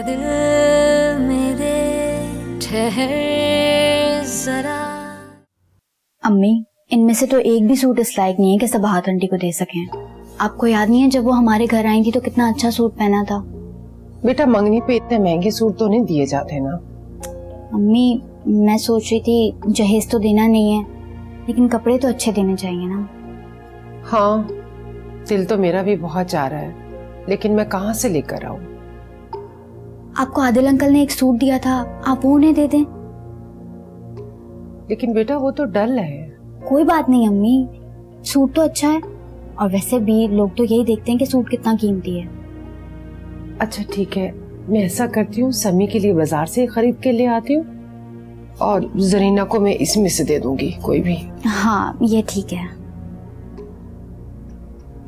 दिल मेरे ठहर जरा। अम्मी, इनमें से तो एक भी सूट इस लायक नहीं है कि सब हाथ आंटी को दे सकें। आपको याद नहीं है जब वो हमारे घर आई थी तो कितना अच्छा सूट पहना था? बेटा मंगनी पे इतने महंगे सूट तो नहीं दिए जाते ना। अम्मी, मैं सोच रही थी जहेज तो देना नहीं है, लेकिन कपड़े तो अच्छे देने चाहिए ना। हाँ, दिल तो मेरा भी बहुत चाह रहा है, लेकिन मैं कहाँ से लेकर आऊं? आपको आदिल अंकल ने एक सूट दिया था, आप वो उन्हें दे दें। लेकिन बेटा वो तो डल है। कोई बात नहीं अम्मी, सूट तो अच्छा है, और वैसे भी लोग तो यही देखते हैं कि सूट कितना कीमती है। अच्छा ठीक है, मैं ऐसा करती हूँ, समी के लिए बाजार से खरीद के ले आती हूँ और जरीना को मैं इसमें से दे दूंगी कोई भी। हाँ ये ठीक है।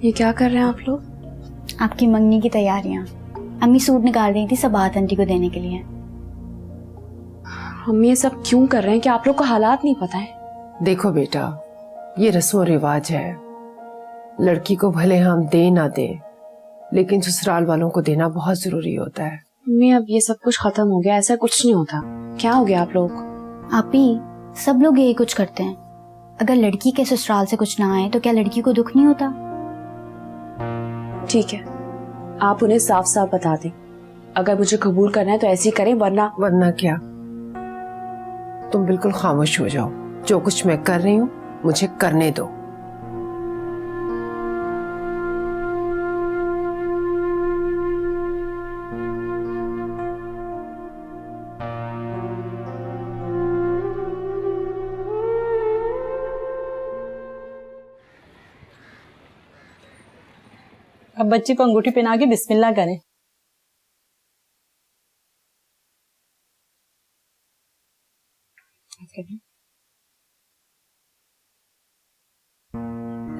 ये क्या कर रहे हैं आप लोग? आपकी मंगनी की तैयारियां। अम्मी सूट निकाल रही थी सबात आंटी को देने के लिए। हम ये सब क्यों कर रहे हैं कि आप लोग को हालात नहीं पता है? देखो बेटा, ये रस्म रिवाज है, लड़की को भले हम दे ना दे, लेकिन ससुराल वालों को देना बहुत जरूरी होता है। मम्मी अब ये सब कुछ खत्म हो गया, ऐसा कुछ नहीं होता। क्या हो गया आप लोग? आपी, सब लोग यही कुछ करते हैं। अगर लड़की के ससुराल से कुछ ना आए तो क्या लड़की को दुख नहीं होता? ठीक है, आप उन्हें साफ साफ बता दें, अगर मुझे कबूल करना है तो ऐसे ही करें, वरना क्या? तुम बिल्कुल खामोश हो जाओ, जो कुछ मैं कर रही हूँ मुझे करने दो। अब बच्ची को अंगूठी पहना के बिस्मिल्लाह करें।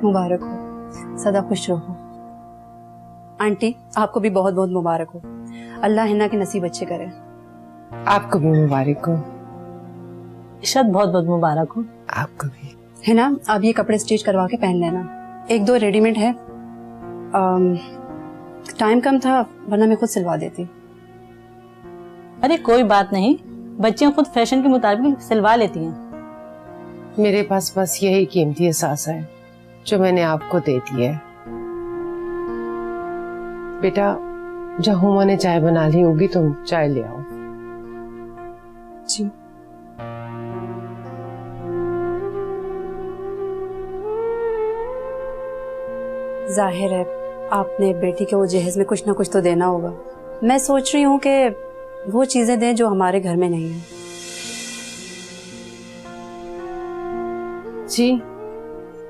मुबारक हो, सदा खुश रहो। आंटी आपको भी बहुत बहुत मुबारक हो, अल्लाह हिना के नसीब अच्छे करे। आपको भी मुबारक हो। इशत बहुत बहुत मुबारक हो। आपको भी। हिना, आप ये कपड़े स्टिच करवा के पहन लेना, एक दो रेडीमेड है। टाइम कम था वरना मैं खुद सिलवा देती। अरे कोई बात नहीं, बच्चियां खुद फैशन के मुताबिक सिलवा लेती हैं। मेरे पास बस यही कीमती एहसास है जो मैंने आपको दे दिया है। बेटा, जब हुमा ने चाय बना ली होगी तुम चाय ले आओ। जी। जाहिर है आपने बेटी के वो जहेज में कुछ ना कुछ तो देना होगा। मैं सोच रही हूँ कि वो चीजें दें जो हमारे घर में नहीं है। जी,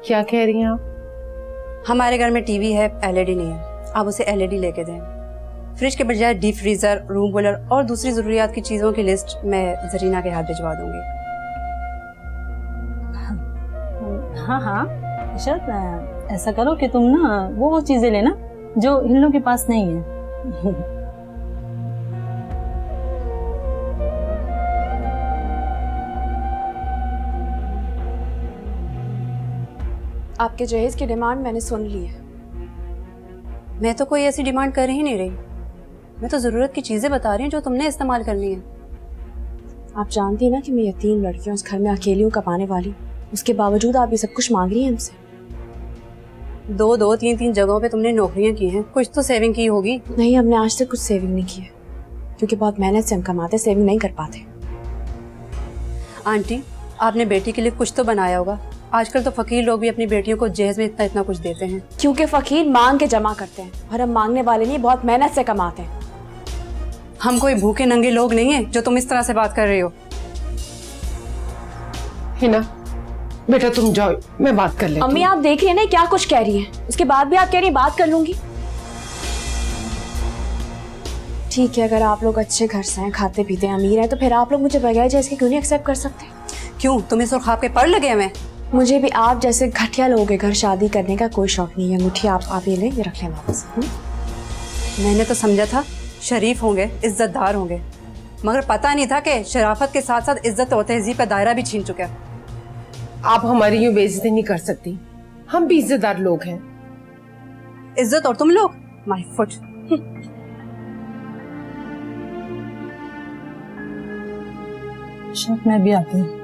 क्या कह रही हैं आप? हमारे घर में टीवी है, एलईडी नहीं है, आप उसे एलईडी लेके दें। फ्रिज के बजाय डीप फ्रीजर, रूम कूलर और दूसरी जरूरियात की चीजों की लिस्ट मैं जरीना के हाथ भिजवा दूंगी। हाँ हाँ इशत, ऐसा करो कि तुम ना वो चीजें लेना जो इन लोगों के पास नहीं है। आपके जहेज की डिमांड मैंने सुन ली है। मैं तो कोई ऐसी डिमांड कर ही नहीं रही, मैं तो जरूरत की चीजें बता रही हूँ जो तुमने इस्तेमाल करनी है। आप जानती हैं ना कि मैं यतीम लड़की हूँ, उस घर में अकेली हूँ कमाने वाली, उसके बावजूद आप ये सब कुछ मांग रही हैं हमसे। दो दो तीन तीन जगहों पे तुमने नौकरियां की हैं, कुछ तो सेविंग की होगी। नहीं, हमने आज तक कुछ सेविंग नहीं की है, क्योंकि बहुत मेहनत से हम कमाते, सेविंग नहीं कर पाते। आंटी, आपने बेटी के लिए कुछ तो बनाया होगा। आजकल तो फकीर लोग भी अपनी बेटियों को जहेज में इतना इतना कुछ देते हैं। क्योंकि फकीर मांग के जमा करते हैं और हम मांगने वाले नहीं, बहुत मेहनत से कमाते हैं। हम कोई भूखे नंगे लोग नहीं हैं जो तुम इस तरह से बात कर रही हो। हिना, बेटा तुम जाओ, मैं बात कर लेती हूँ। अम्मी आप देख रही हैं ना क्या कुछ कह रही हैं, उसके बाद भी आप कह रही हैं बात कर लूंगी। ठीक है, अगर आप लोग अच्छे घर से हैं, खाते पीते हैं, अमीर हैं, तो फिर आप लोग मुझे बगैर जैसे क्यों नहीं एक्सेप्ट कर सकते? क्यों, तुम्हें सुर्खाब के पढ़ लगे हमें? मुझे भी आप जैसे घटिया लोगों के घर शादी करने का कोई शौक नहीं है। अंगूठी आप ये लें, ये रख लें वापस। मैंने तो समझा था शरीफ होंगे, इज्जतदार होंगे, मगर पता नहीं था कि शराफत के साथ साथ इज्जत और तहजीब का दायरा भी छीन चुका है। आप हमारी यूं बेइज्जती नहीं कर सकती, हम भी इज्जतदार लोग हैं। इज्जत और तुम लोग, माय फुट। इशरत मैं भी आती हूँ।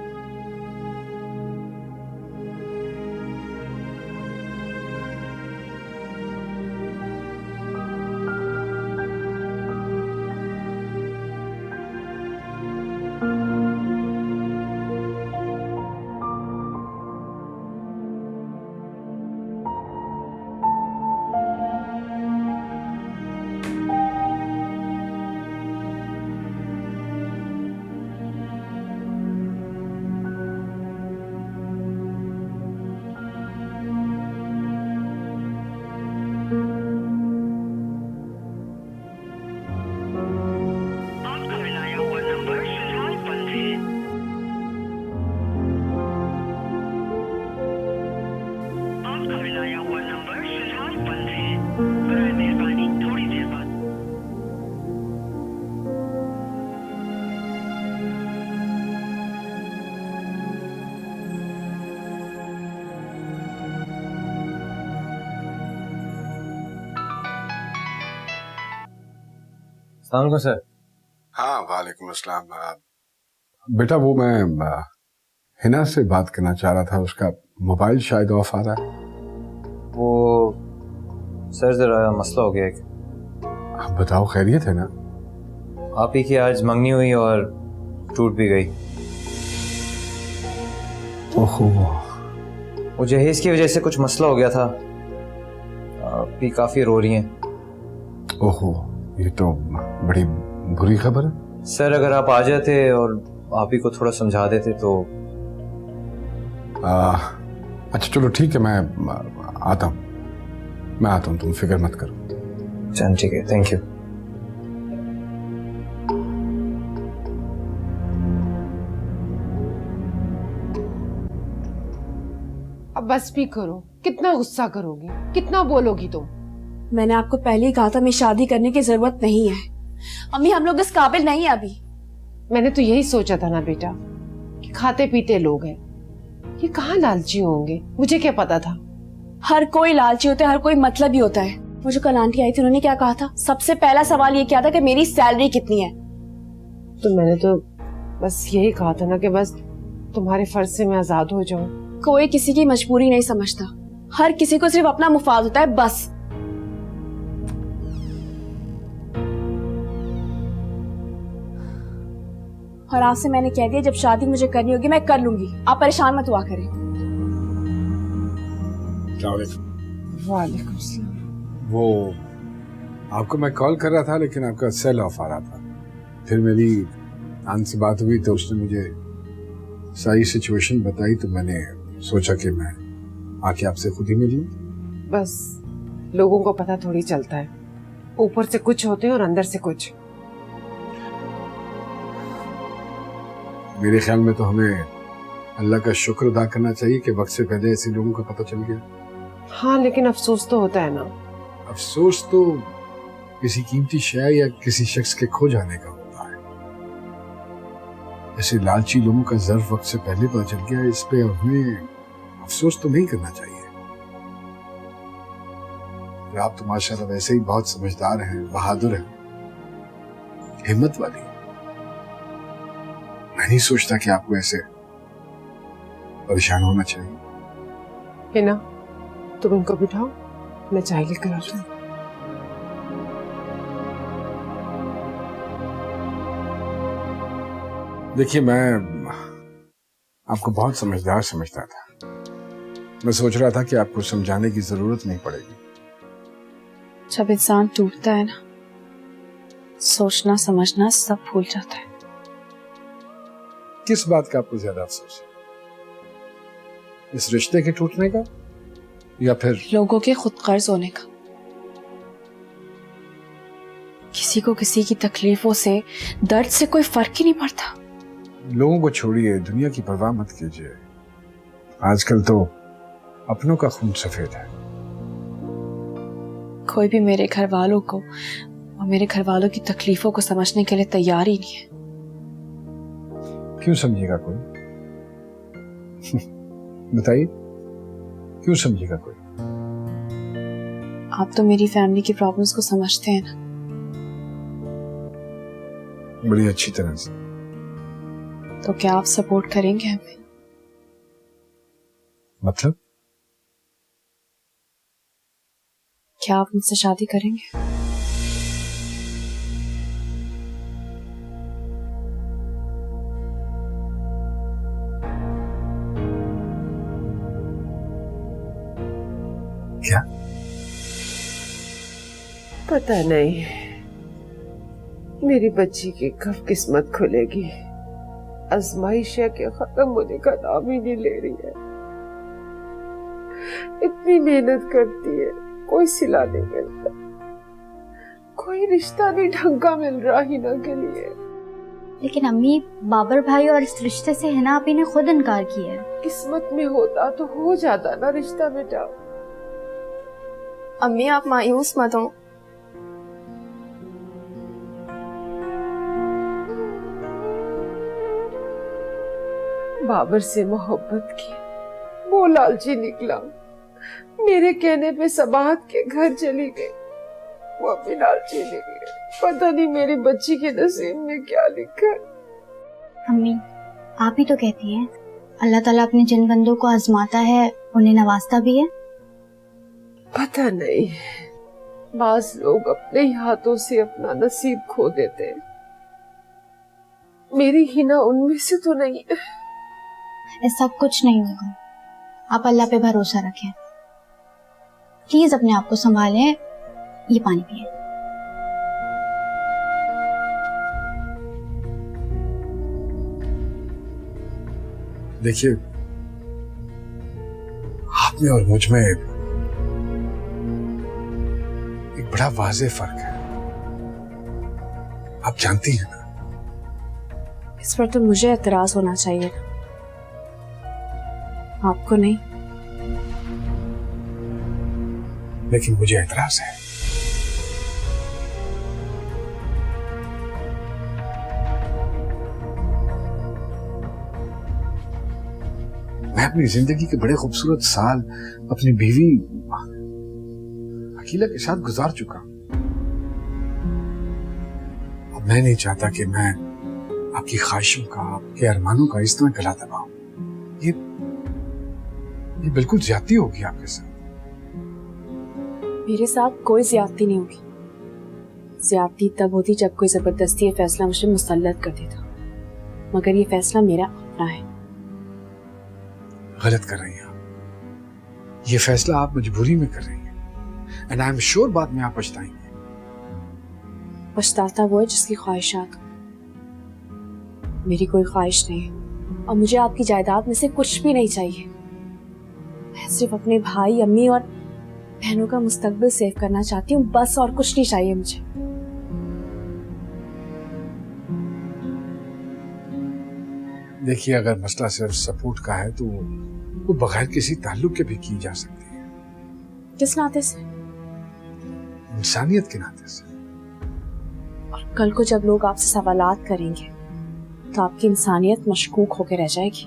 अस्सलाम सर। हाँ वालेकुम अस्सलाम। बेटा वो मैं हिना से बात करना चाह रहा था, उसका मोबाइल शायद ऑफ आ रहा है। वो सर जरा मसला हो गया एक। आप बताओ, खैरियत है ना? आप ही की आज मंगनी हुई और टूट भी गई। ओहो, वो जहेज की वजह से कुछ मसला हो गया था। आप भी काफी रो रही हैं। ओहो, ये तो बड़ी बुरी खबर है। सर अगर आप आ जाते और आप ही को थोड़ा समझा देते तो। अच्छा चलो ठीक है, मैं आता हूँ, तुम फिक्र मत करो। चल ठीक है, थैंक यू। अब बस भी करो, कितना गुस्सा करोगी, कितना बोलोगी तुम? मैंने आपको पहले ही कहा था, मैं शादी करने की जरूरत नहीं है। अम्मी हम लोग इस काबिल नहीं है अभी। मैंने तो यही सोचा था ना बेटा कि खाते पीते लोग हैं, ये कहाँ लालची होंगे, मुझे क्या पता था। हर कोई लालची होता है, हर कोई मतलबी होता है। वो जो कल आंटी आई थी उन्होंने क्या कहा था? सबसे पहला सवाल ये किया था कि मेरी सैलरी कितनी है। तो मैंने तो बस यही कहा था ना कि बस तुम्हारे फर्ज से मैं आजाद हो जाऊं। कोई किसी की मजबूरी नहीं समझता, हर किसी को सिर्फ अपना मुफाद होता है बस। और आपसे मैंने कह दिया जब शादी मुझे करनी होगी मैं कर लूंगी, आप परेशान मत हुआ करें। वालेकुम सलाम। वो आपको मैं कॉल कर रहा था लेकिन आपका सेल ऑफ आ रहा था। फिर मेरी आंट से बात हुई तो उसने मुझे सारी सिचुएशन बताई, तो मैंने सोचा कि मैं आके आपसे खुद ही मिल लूं। बस लोगों को पता थोड़ी चलता है, ऊपर से कुछ होते हैं और अंदर से कुछ। मेरे ख्याल में तो हमें अल्लाह का शुक्र अदा करना चाहिए कि वक्त से पहले ऐसे लोगों का पता चल गया। हाँ लेकिन अफसोस तो होता है ना। अफसोस तो किसी कीमती शय या किसी शख्स के खो जाने का होता है। ऐसे लालची लोगों का ज़र्फ वक्त से पहले पता चल गया, इस पे हमें अफसोस तो नहीं करना चाहिए। आप तो माशाल्लाह वैसे ही बहुत समझदार हैं, बहादुर हैं, हिम्मत वाली। मैं नहीं सोचता कि आपको ऐसे परेशान होना चाहिए। हिना तुम इनको बिठाओ, मैं चाय लेकर आता हूँ। देखिए मैं आपको बहुत समझदार समझता था। मैं सोच रहा था कि आपको समझाने की जरूरत नहीं पड़ेगी। जब इंसान टूटता है ना, सोचना समझना सब भूल जाता है। किस बात का आपको ज्यादा अफसोस है, इस रिश्ते के टूटने का या फिर लोगों के खुद गर्ज होने का? किसी को किसी की तकलीफों से, दर्द से कोई फर्क ही नहीं पड़ता। लोगों को छोड़िए, दुनिया की परवाह मत कीजिए। आजकल तो अपनों का खून सफेद है। कोई भी मेरे घर वालों को और मेरे घर वालों की तकलीफों को समझने के लिए तैयार ही नहीं है। क्यों समझेगा कोई? बताइए, क्यों समझेगा कोई? आप तो मेरी फैमिली की प्रॉब्लम्स को समझते हैं ना। बड़ी अच्छी तरह से। तो क्या आप सपोर्ट करेंगे हमें? मतलब? क्या आप मुझसे शादी करेंगे? क्या? पता नहीं मेरी बच्ची की कब किस्मत खुलेगी। आजमाइश है कि खत्म होने का नाम ही नहीं ले रही है। इतनी मेहनत करती है, कोई सिला नहीं मिलता, कोई रिश्ता नहीं ढंग का मिल रहा हिना के लिए। लेकिन अम्मी, बाबर भाई और इस रिश्ते से हिना आपी ने खुद इनकार किया है। किस्मत में होता तो हो जाता ना रिश्ता बेटा। अम्मी आप मायूस मत हो। बाबर से मोहब्बत की, वो लालची निकला, मेरे कहने पे सबाहत के घर चली गई। वो भी लालची निकली। पता नहीं मेरी बच्ची के नसीब में क्या लिखा है। अम्मी, आप ही तो कहती हैं अल्लाह ताला अपने जिन बंदों को आजमाता है उन्हें नवाजता भी है। पता नहीं, बाज लोग अपने ही हाथों से अपना नसीब खो देते हैं। मेरी हिना उनमें से तो नहीं है। ऐसा कुछ नहीं होगा, आप अल्लाह पे भरोसा रखें। प्लीज अपने आप को संभालें। ये पानी पिए। देखिए, आप में और मुझ में एक बड़ा वाज़ेह फर्क है, आप जानती हैं ना। इस पर तो मुझे एतराज होना चाहिए, आपको नहीं। लेकिन मुझे एतराज है। मैं अपनी जिंदगी के बड़े खूबसूरत साल अपनी बीवी अकीला के साथ गुजार चुका। अब मैं नहीं चाहता कि मैं आपकी ख्वाहिशों का, आपके अरमानों का इस तरह गला दबाऊं। ये बिल्कुल ज्यादती होगी आपके साथ। मेरे साथ कोई ज्यादती नहीं होगी। ज्यादती तब होती जब कोई जबरदस्ती ये फैसला मुझे मुसल्लत कर देता, मगर ये फैसला मेरा अपना है। गलत कर रही हैं आप। ये फैसला आप मजबूरी में कर रही हैं, एंड आई एम श्योर बाद में आप पछताएंगे। पछताता वो है जिसकी ख्वाहिशात, मेरी कोई ख्वाहिश नहीं है। और मुझे आपकी जायदाद में से कुछ भी नहीं चाहिए। मैं सिर्फ अपने भाई, अम्मी और बहनों का मुस्तकबिल सेव करना चाहती हूँ, बस, और कुछ नहीं चाहिए मुझे। देखिए, अगर मसला सिर्फ सपोर्ट का है तो वो बगैर किसी ताल्लुक के भी की जा सकती है। किस नाते से? इंसानियत के नाते से। और कल को जब लोग आपसे सवालात करेंगे तो आपकी इंसानियत मशकूक होकर रह जाएगी।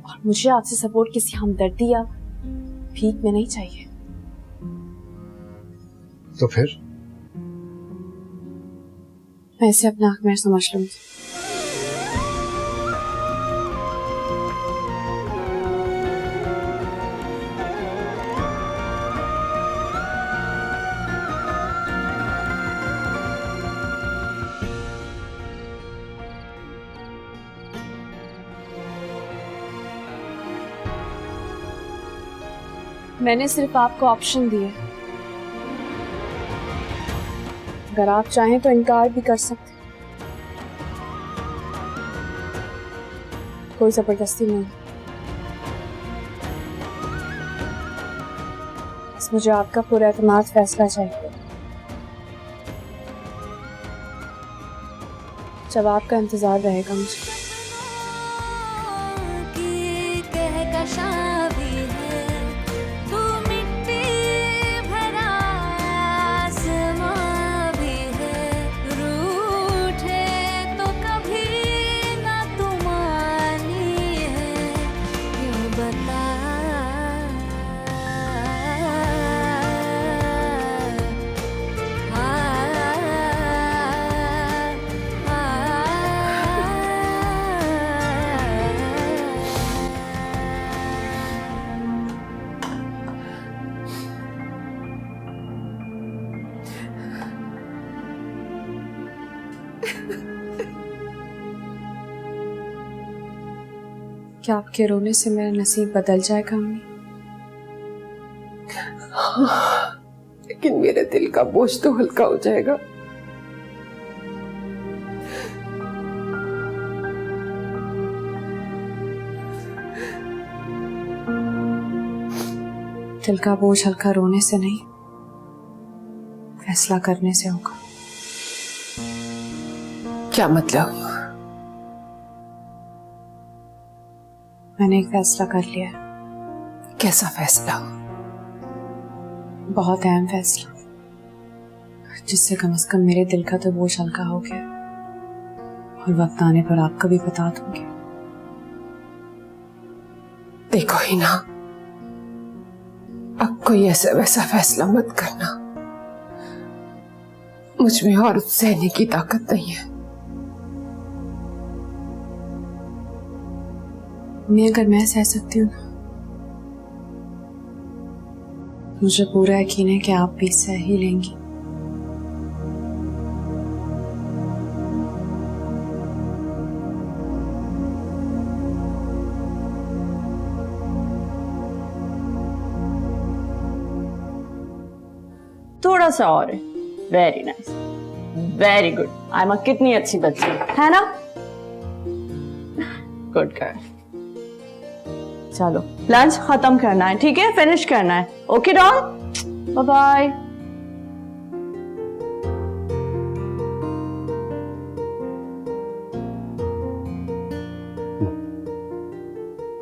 और मुझे आपसे सपोर्ट किसी हमदर्दी या भीख में नहीं चाहिए। तो फिर मैं इसे अपना हक में समझ लूंगी। मैंने सिर्फ आपको ऑप्शन दिए, अगर आप चाहें तो इनकार भी कर सकते। कोई जबरदस्ती नहीं। बस मुझे आपका पूरा एतमाद फैसला चाहिए। जब आपका इंतजार रहेगा मुझे। क्या आपके रोने से मेरा नसीब बदल जाएगा अम्मी? लेकिन मेरे दिल का बोझ तो हल्का हो जाएगा। दिल का बोझ हल्का रोने से नहीं, फैसला करने से होगा। क्या मतलब? मैंने एक फैसला कर लिया है। कैसा फैसला? बहुत अहम फैसला, जिससे कम से कम मेरे दिल का तो बोझ हल्का हो गया, और वक्त आने पर आपको भी बता दूंगी। देखो ही ना, अब कोई ऐसा वैसा फैसला मत करना। मुझ में और सहने की ताकत नहीं है। अगर मैं सह सकती हूँ ना, मुझे पूरा यकीन है कि आप भी सह ही लेंगी। थोड़ा सा और है। Very nice, very good. Aima कितनी अच्छी बच्ची है ना? Good girl. चलो लंच खत्म करना है, ठीक है? फिनिश करना है। Okay doll, bye bye.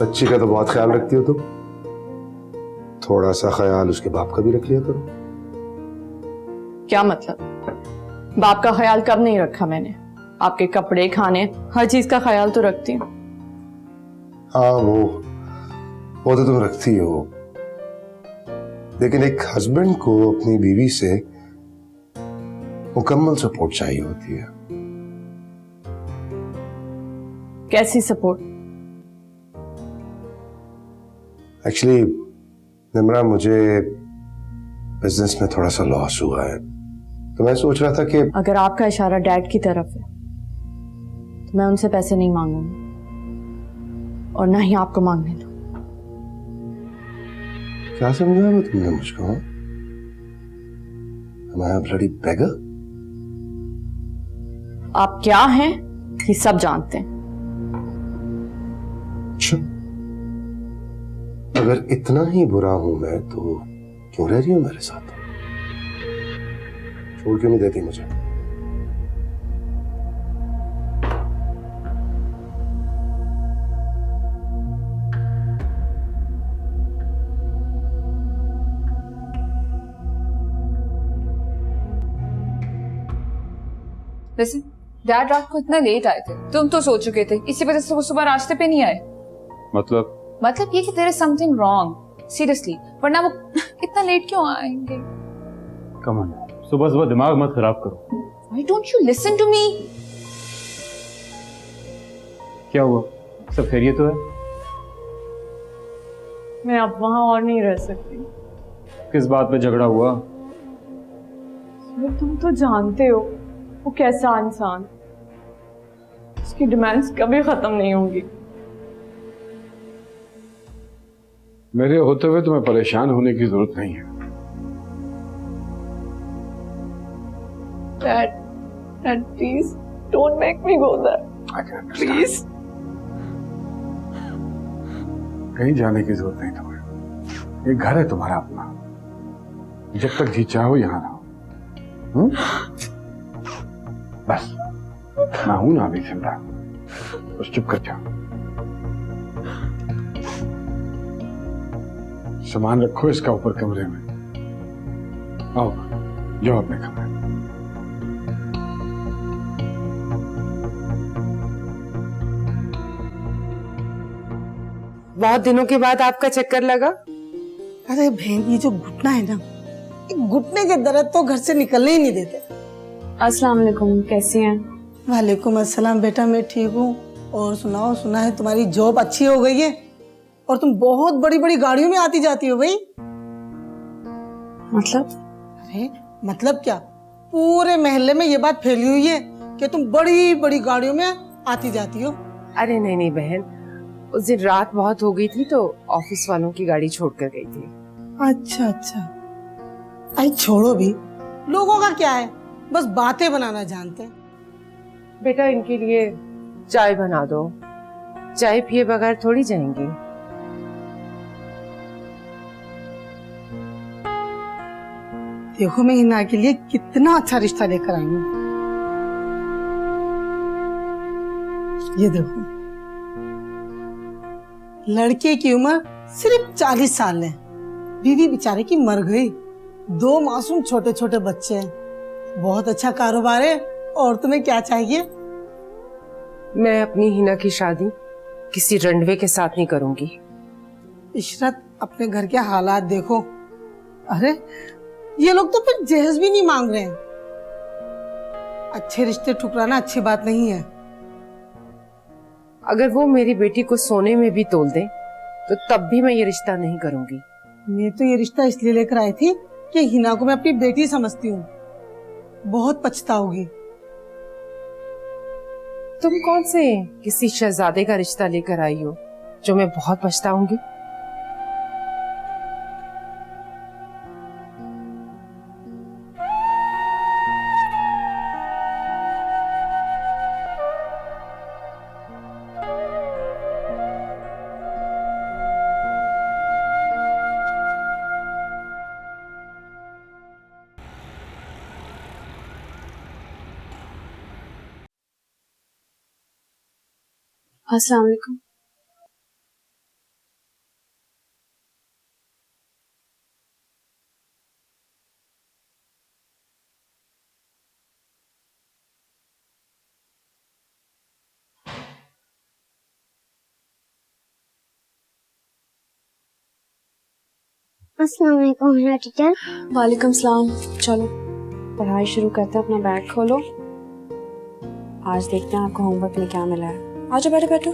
बच्ची का तो बहुत ख्याल रखती हो तुम, थोड़ा सा ख्याल उसके बाप का भी रख लिया करो। क्या मतलब? बाप का ख्याल कब नहीं रखा मैंने? आपके कपड़े, खाने, हर चीज का ख्याल तो रखती हूँ। हाँ वो तो तुम रखती हो, लेकिन एक हस्बैंड को अपनी बीवी से मुकम्मल सपोर्ट चाहिए होती है। कैसी सपोर्ट? एक्चुअली निम्रा, मुझे बिजनेस में थोड़ा सा लॉस हुआ है, तो मैं सोच रहा था कि अगर आपका इशारा डैड की तरफ है तो मैं उनसे पैसे नहीं मांगूंगी, और ना ही आपको मांगने दूं। क्या समझा वो तुमने मुझको? हमारा ब्लडी बेगर? आप क्या हैं ये सब जानते हैं। अच्छा, अगर इतना ही बुरा हूं मैं तो क्यों रह रही हूं मेरे साथ? छोड़ क्यों नहीं देती मुझे? वैसे डैड रात को इतना लेट आए थे, तुम तो सो चुके थे, इसी वजह से वो सुबह रास्ते पे नहीं आए। मतलब ये कि there is something wrong, seriously, वरना वो इतना लेट क्यों आएंगे? कम ऑन, सुबह सुबह दिमाग मत खराब करो। Why don't you listen to me? क्या हुआ? सब खैरियत तो है? मैं अब वहां और नहीं रह सकती। किस बात पे झगड़ा हुआ? तुम तो जानते हो वो कैसा इंसान, उसकी डिमांड्स कभी खत्म नहीं होंगी। मेरे होते हुए तुम्हें परेशान होने की जरूरत नहीं है। Dad, please don't make me go there. Please. कहीं जाने की जरूरत नहीं तुम्हें, ये घर है तुम्हारा अपना, जब तक जी चाहो यहाँ रहो। बस मैं हूं ना अभी सिमरा, बस चुप कर जाओ। सामान रखो इसका ऊपर कमरे में। आओ जाओ अपने कमरे। बहुत दिनों के बाद आपका चक्कर लगा। अरे बहन, ये जो घुटना है ना, घुटने के दर्द तो घर से निकलने ही नहीं देते। अस्सलाम वालेकुम, कैसी हैं? वालेकुम अस्सलाम बेटा, मैं ठीक हूँ। और सुनाओ, सुना है तुम्हारी जॉब अच्छी हो गई है और तुम बहुत बड़ी बड़ी गाड़ियों में आती जाती हो भाई। मतलब? अरे मतलब क्या, पूरे मोहल्ले में ये बात फैली हुई है कि तुम बड़ी बड़ी गाड़ियों में आती जाती हो। अरे नहीं नहीं बहन, उस दिन रात बहुत हो गई थी तो ऑफिस वालों की गाड़ी छोड़ कर गई थी। अच्छा अच्छा, आई छोड़ो भी, लोगों का क्या है, बस बातें बनाना जानते हैं। बेटा इनके लिए चाय बना दो, चाय पिए बगैर थोड़ी जाएंगी। देखो मैं हिना के लिए कितना अच्छा रिश्ता लेकर आई हूँ। ये देखो, लड़के की उम्र सिर्फ 40 साल है, बीवी बेचारे की मर गई, 2 मासूम छोटे छोटे बच्चे हैं, बहुत अच्छा कारोबार है। और तुम्हें क्या चाहिए? मैं अपनी हिना की शादी किसी रंडवे के साथ नहीं करूंगी। इशरत, अपने घर के हालात देखो। अरे ये लोग तो फिर जहेज भी नहीं मांग रहे हैं। अच्छे रिश्ते ठुकराना अच्छी बात नहीं है। अगर वो मेरी बेटी को सोने में भी तोल दे तो तब भी मैं ये रिश्ता नहीं करूंगी। मैं तो ये रिश्ता इसलिए लेकर आई थी कि हिना को मैं अपनी बेटी समझती हूँ, बहुत पछताओगी। तुम कौन से किसी शहजादे का रिश्ता लेकर आई हो जो मैं बहुत पछताऊंगी? अस्सलाम वालेकुम। अस्सलाम वालेकुम हिना टीचर। वालेकुम सलाम। चलो पढ़ाई शुरू करते हैं, अपना बैग खोलो। आज देखते हैं आपको होमवर्क में क्या मिला है। आजो बैठो बैठो।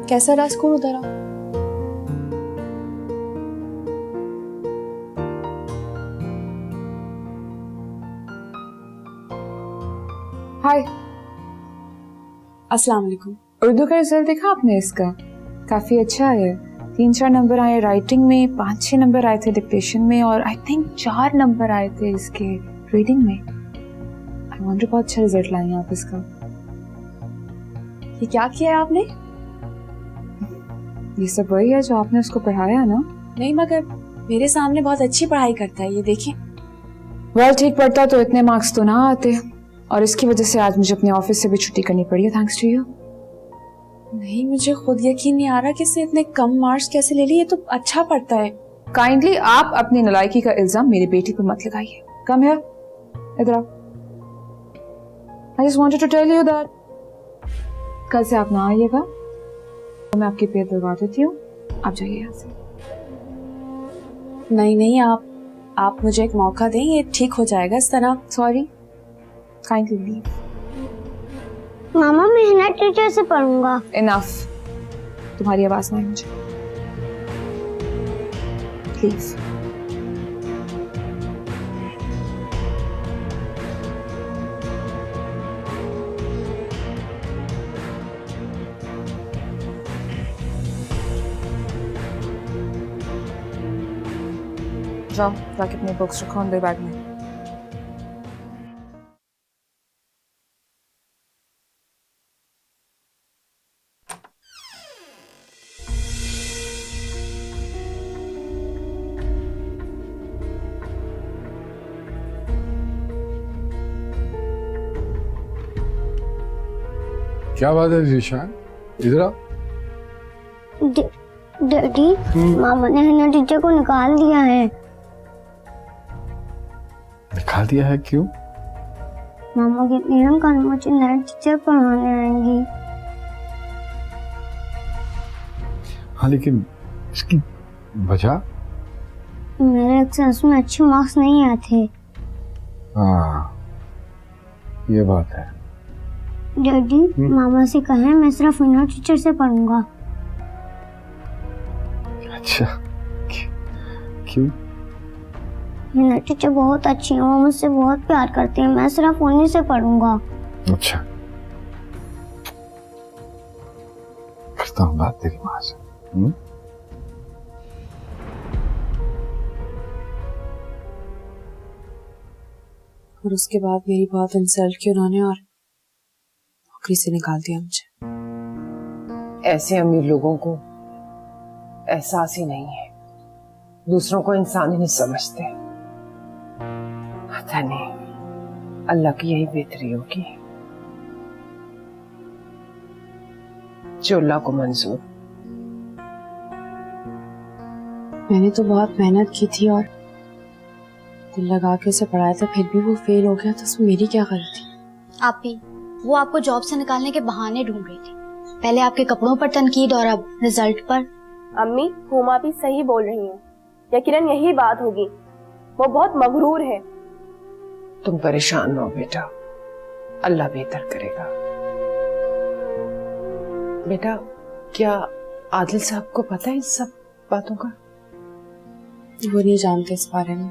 कैसा रहा स्कूल? उधर आओ। हाय। अस्सलाम वालेकुम। उर्दू का रिजल्ट देखा आपने? इसका काफी अच्छा है। 3-4 नंबर आए राइटिंग में, 5-6 नंबर आए थे डिक्टेशन में, और आई थिंक 4 नंबर आए थे इसके रीडिंग में। आई वंडर बहुत अच्छा रिजल्ट लाए आप इसका। ये क्या किया है आपने? ये सब वही है जो आपने उसको पढ़ाया ना? नहीं, मगर मेरे सामने बहुत अच्छी पढ़ाई करता है, ये देखें। वेल ठीक पढ़ता तो इतने मार्क्स तो ना आते, और इसकी वजह से आज मुझे अपने ऑफिस से भी छुट्टी करनी पड़ी है, थैंक्स टू यू। नहीं, मुझे खुद यकीन नहीं आ रहा कि इसने इतने कम मार्क्स कैसे ले लिए। ये तो अच्छा पढ़ता है। काइंडली आप अपनी नालायकी का इल्जाम मेरी बेटी पर मत लगाइए। कम हियर, इधर आओ। I just wanted to tell you that कल से आप ना आइएगा तो मैं आपकी पेट दिलवा देती हूँ। आप जाइए यहाँ से। नहीं नहीं, आप मुझे एक मौका दें, ये ठीक हो जाएगा इस तरह। Sorry, kindly leave. मामा मैं हिना टीचर से पढ़ूंगा। इनफ, तुम्हारी आवाज नहीं मुझे। प्लीज। जाओ जाके अपने बुक्स रखो अंदर बैग में। क्या बात है जीशान, इधर आओ। डैडी, मामा ने हिना टीचर को निकाल दिया है। निकाल दिया है? क्यों? मामा कहती है कल मुझे नया टीचर पढ़ाने आएंगी। हाँ, लेकिन इसकी वजह? मेरे एग्जाम्स में अच्छे मार्क्स नहीं आए थे। हाँ, ये बात है। डैडी, मामा से कहें मैं सिर्फ हिना टीचर से पढ़ूंगा। अच्छा, क्यों? मीना टीचर बहुत अच्छी है, वो मुझसे बहुत प्यार करती है, मैं सिर्फ उन्हीं से पढ़ूंगा। अच्छा, करता हूँ बात तेरी माँ से। और उसके बाद मेरी बहुत इंसल्ट की उन्होंने और नौकरी से निकाल दिया मुझे। ऐसे अमीर लोगों को एहसास ही नहीं है, दूसरों को इंसान ही नहीं समझते। पता नहीं, अल्लाह की यही बेहतरी होगी जो अल्लाह को मंजूर। मैंने तो बहुत मेहनत की थी और दिल लगा के उसे पढ़ाया था, फिर भी वो फेल हो गया, तो उसमें मेरी क्या गलती? आप ही, वो आपको जॉब से निकालने के बहाने ढूंढ रही थी। पहले आपके कपड़ों पर तनकीद और अब रिजल्ट पर। अम्मी, हुमा भी सही बोल रही हैं, यकीनन यही बात होगी, वो बहुत मगरूर है। तुम परेशान न हो बेटा, अल्लाह बेहतर करेगा। बेटा, क्या आदिल साहब को पता है इन सब बातों का? वो नहीं जानते इस बारे में।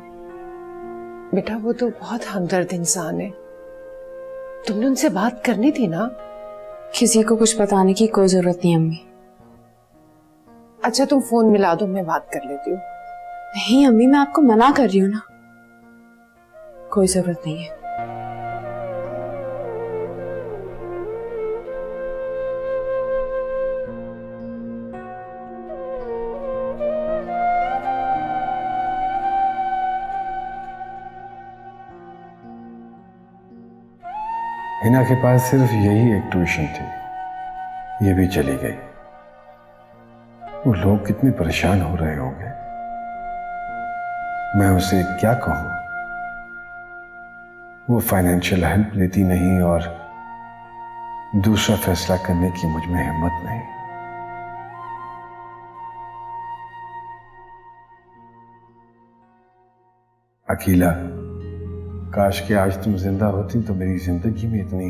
बेटा, वो तो बहुत हमदर्द इंसान है, तुमने उनसे बात करनी थी ना। किसी को कुछ बताने की कोई जरूरत नहीं अम्मी। अच्छा, तुम फोन मिला दो, मैं बात कर लेती हूँ। नहीं अम्मी, मैं आपको मना कर रही हूँ ना, कोई जरूरत नहीं है। हिना के पास सिर्फ यही एक ट्यूशन थी, ये भी चली गई। वो लोग कितने परेशान हो रहे होंगे, मैं उसे क्या कहूं। वो फाइनेंशियल हेल्प लेती नहीं और दूसरा फैसला करने की मुझ में हिम्मत नहीं। अकीला, काश कि आज तुम जिंदा होती तो मेरी जिंदगी में इतनी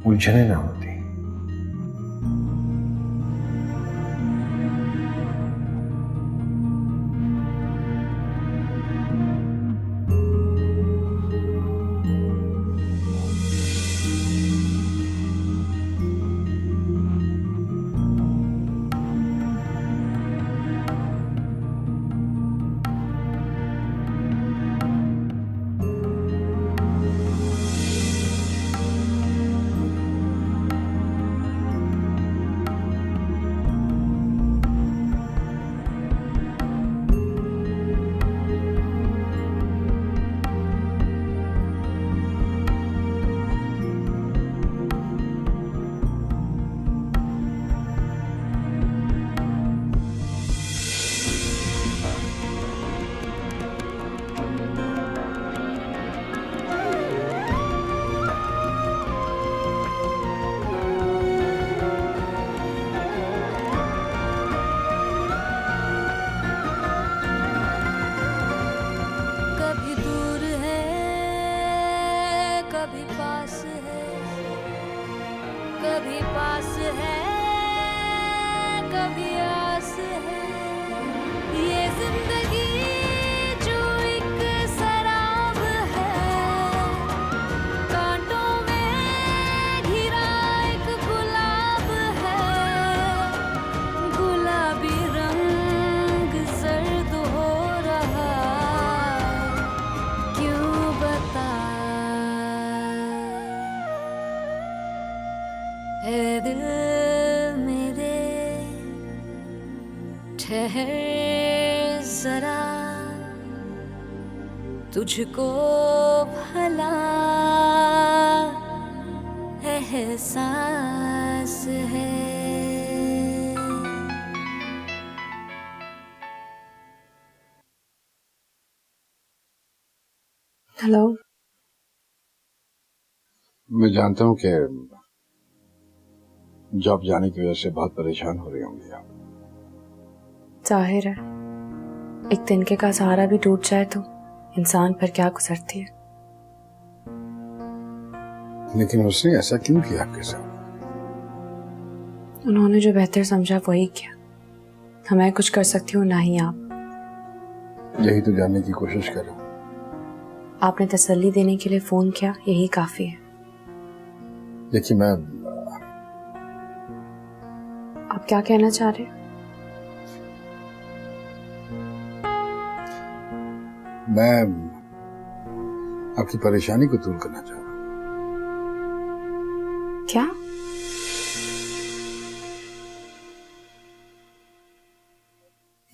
उलझने ना होती। कभी पास है, कभी आस है, ये जिंदगी जो एक शराब है, कांटों में घिरा एक गुलाब है, गुलाबी रंग सर्द हो रहा, क्यों बता। है दिल मेरे ठहर जरा, तुझको भला एहसास है। हेलो। मैं जानता हूँ कि जॉब जाने की वजह से बहुत परेशान हो रही होंगी आप। जाहिर है, एक तिनके का सहारा भी टूट जाए तो इंसान पर क्या गुजरती है। लेकिन उसने ऐसा क्यों किया आपके साथ? उन्होंने जो बेहतर समझा वही किया, ना मैं कुछ कर सकती हूँ ना ही आप। यही तो जानने की कोशिश कर रहा हूँ। आपने तसल्ली देने के लिए फोन किया, यही काफी है। देखिए आप क्या कहना चाह रहे हैं? मैं आपकी परेशानी को दूर करना चाह रहा हूँ। क्या?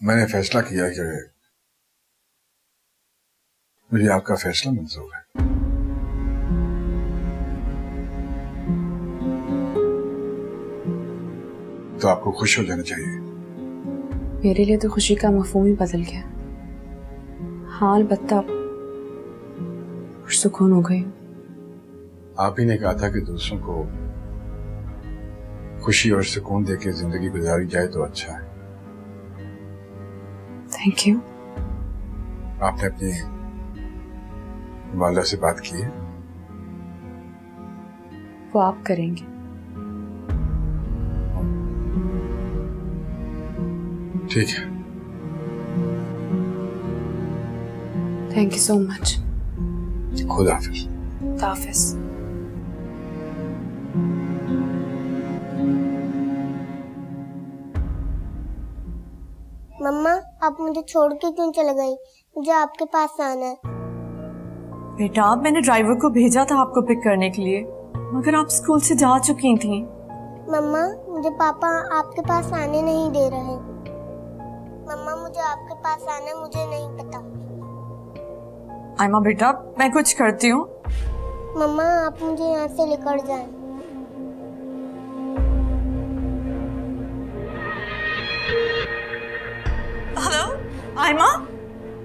मैंने फैसला किया कि मुझे आपका फैसला मंजूर है। तो आपको खुश हो जाना चाहिए। मेरे लिए तो खुशी का मफहूम ही बदल गया। हाँ, अलबत्ता सुकून हो गई। आप ही ने कहा था कि दूसरों को खुशी और सुकून देके जिंदगी गुजारी जाए तो अच्छा है। Thank you. आपने अपनी वालिदा से बात की है? वो आप करेंगे। ठीक है। Thank you so much. खुदा हाफिज। खुदा हाफिज। मम्मा, आप मुझे छोड़ के क्यों चले गई? मुझे आपके पास आना है। बेटा, मैंने ड्राइवर को भेजा था आपको पिक करने के लिए, मगर आप स्कूल से जा चुकी थी। मम्मा, मुझे पापा आपके पास आने नहीं दे रहे। मम्मा, मुझे आपके पास आना मुझे नहीं पता। आयमा बेटा, मैं कुछ करती हूँ। मम्मा, आप मुझे यहाँ से लेकर जाएं। Hello Aima,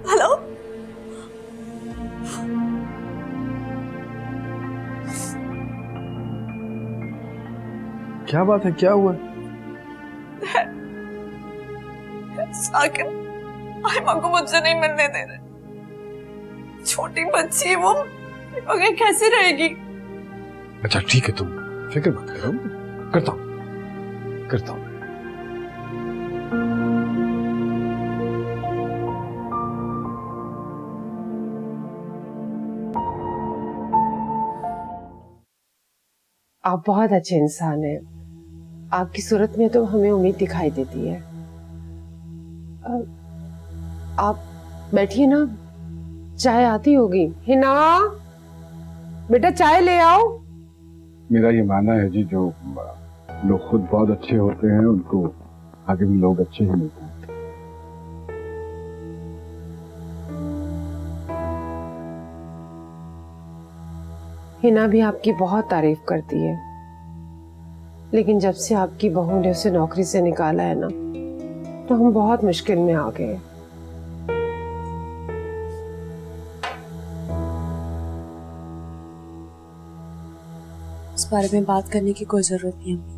hello. क्या बात है, क्या हुआ? साकिब आयमा को मुझसे नहीं मिलने दे रहे। छोटी बच्ची है वो, आगे कैसे रहेगी? अच्छा ठीक है, तुम फिक्र मत करो, करता हूँ। आप बहुत अच्छे इंसान हैं। आपकी सूरत में तो हमें उम्मीद दिखाई देती है। आप बैठिए ना, चाय आती होगी। हिना, बेटा चाय ले आओ। मेरा ये मानना है जी, जो लोग खुद बहुत अच्छे होते हैं उनको आगे भी लोग अच्छे ही मिलते हैं। हिना भी आपकी बहुत तारीफ करती है, लेकिन जब से आपकी बहू ने उसे नौकरी से निकाला है ना, तो हम बहुत मुश्किल में आ गए। इस बारे में बात करने की कोई जरूरत नहीं है।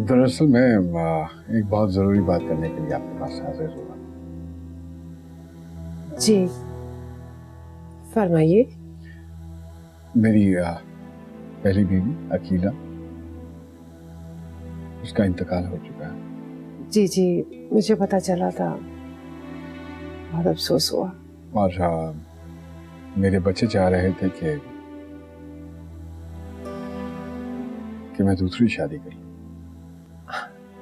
दरअसल मैं एक बहुत जरूरी बात करने के लिए आपके पास हाजिर हुआ। जी फरमाइए। मेरी पहली बीवी अकीला, उसका इंतकाल हो चुका है। जी जी, मुझे पता चला था, बहुत अफसोस हुआ। और मेरे बच्चे चाह रहे थे कि मैं दूसरी शादी करूं।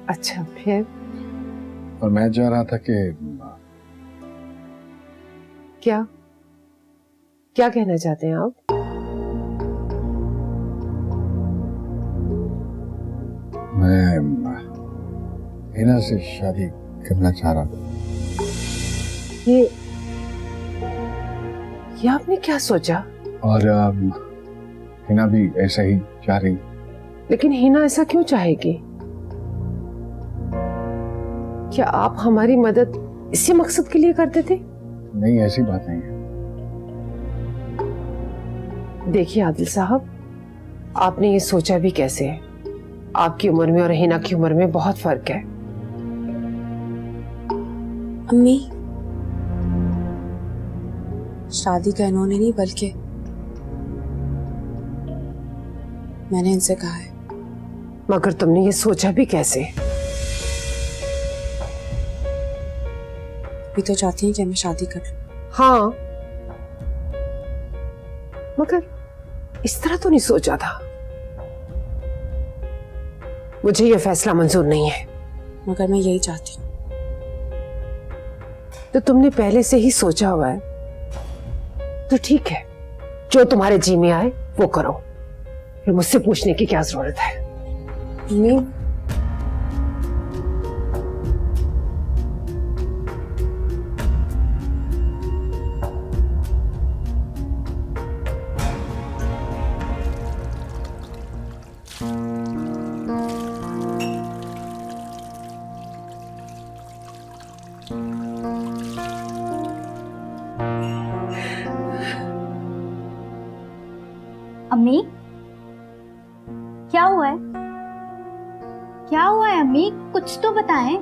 अच्छा, फिर? और मैं चाह रहा था कि क्या कहना चाहते हैं आप? मैं हिना से शादी करना चाह रहा था। ये आपने क्या सोचा? और हिना भी ऐसा ही चाह रही। लेकिन हिना ऐसा क्यों चाहेगी? क्या आप हमारी मदद इसी मकसद के लिए करते थे? नहीं, ऐसी बात नहीं है। देखिए आदिल साहब, आपने ये सोचा भी कैसे है? आपकी उम्र में और हिना की उम्र में बहुत फर्क है। अम्मी, शादी का इन्होंने नहीं बल्कि मैंने इनसे कहा है। मगर तुमने ये सोचा भी कैसे? भी तो चाहती हैं कि मैं शादी कर लूं। हाँ, मगर इस तरह तो नहीं सोचा था। मुझे ये फैसला मंजूर नहीं है। मगर मैं यही चाहती हूँ। तो तुमने पहले से ही सोचा हुआ है तो ठीक है, जो तुम्हारे जी में आए वो करो, फिर मुझसे पूछने की क्या जरूरत है? मम्मी, अम्मी, क्या हुआ है? क्या हुआ है अम्मी? कुछ तो बताएं।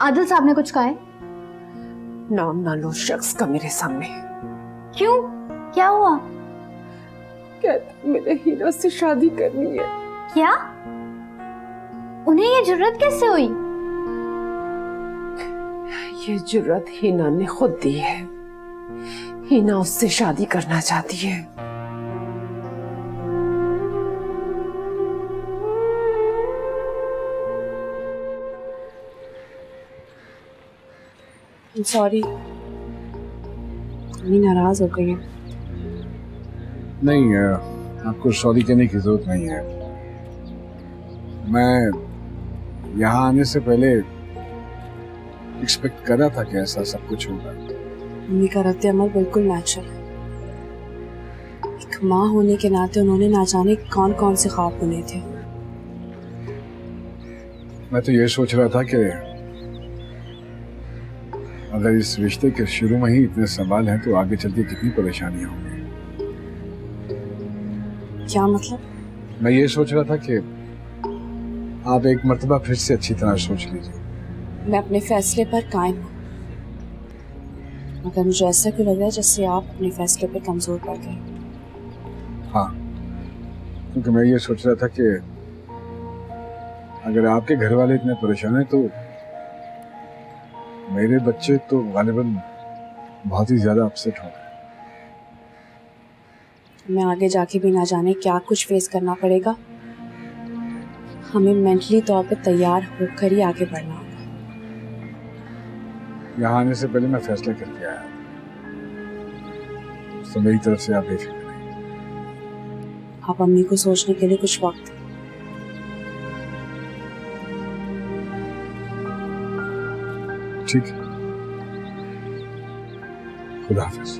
आदिल साहब ने कुछ कहा है? नाम ना लो शख्स का मेरे सामने। क्यों? क्या हुआ? कहता मैंने हिना से शादी करनी है। क्या? उन्हें ये जुर्रत कैसे हुई? ये जुर्रत हिना ने खुद दी है। हिना उससे शादी करना चाहती है। सॉरी, मम्मी नाराज हो गई है। नहीं, आपको सॉरी कहने की जरूरत नहीं है। मैं यहाँ आने से पहले एक्सपेक्ट कर रहा था कि ऐसा सब कुछ होगा। मम्मी का रद्द अमल बिल्कुल नेचुरल है। एक माँ होने के नाते उन्होंने ना जाने कौन कौन से ख्वाब बुने थे। मैं तो ये सोच रहा था कि अगर इस रिश्ते के शुरू में ही इतने सवाल हैं तो आगे चल के कितनी परेशानियां होंगी। क्या मतलब? मैं ये सोच रहा था कि आप एक मर्तबा फिर से अच्छी तरह सोच लीजिए। मैं अपने फैसले पर कायम हूँ, मगर मुझे ऐसा क्यों लग रहा है जैसे आप अपने फैसले पर कमजोर पड़ गए। हाँ, क्योंकि मैं ये सोच रहा था कि अगर आपके घर वाले इतने परेशान हैं तो मेरे बच्चे तो गालिबन बहुत ही ज्यादा अपसेट हो गए। मैं आगे जाके भी ना जाने क्या कुछ फेस करना पड़ेगा। हमें मेंटली तौर पे तैयार होकर ही आगे बढ़ना होगा। यहाँ आने से पहले मैं फैसला करके आया, तो मेरी तरफ से आप बेफिक्र नहीं। आप अम्मी को सोचने के लिए कुछ वक्त। ठीक है, खुदा हाफिज।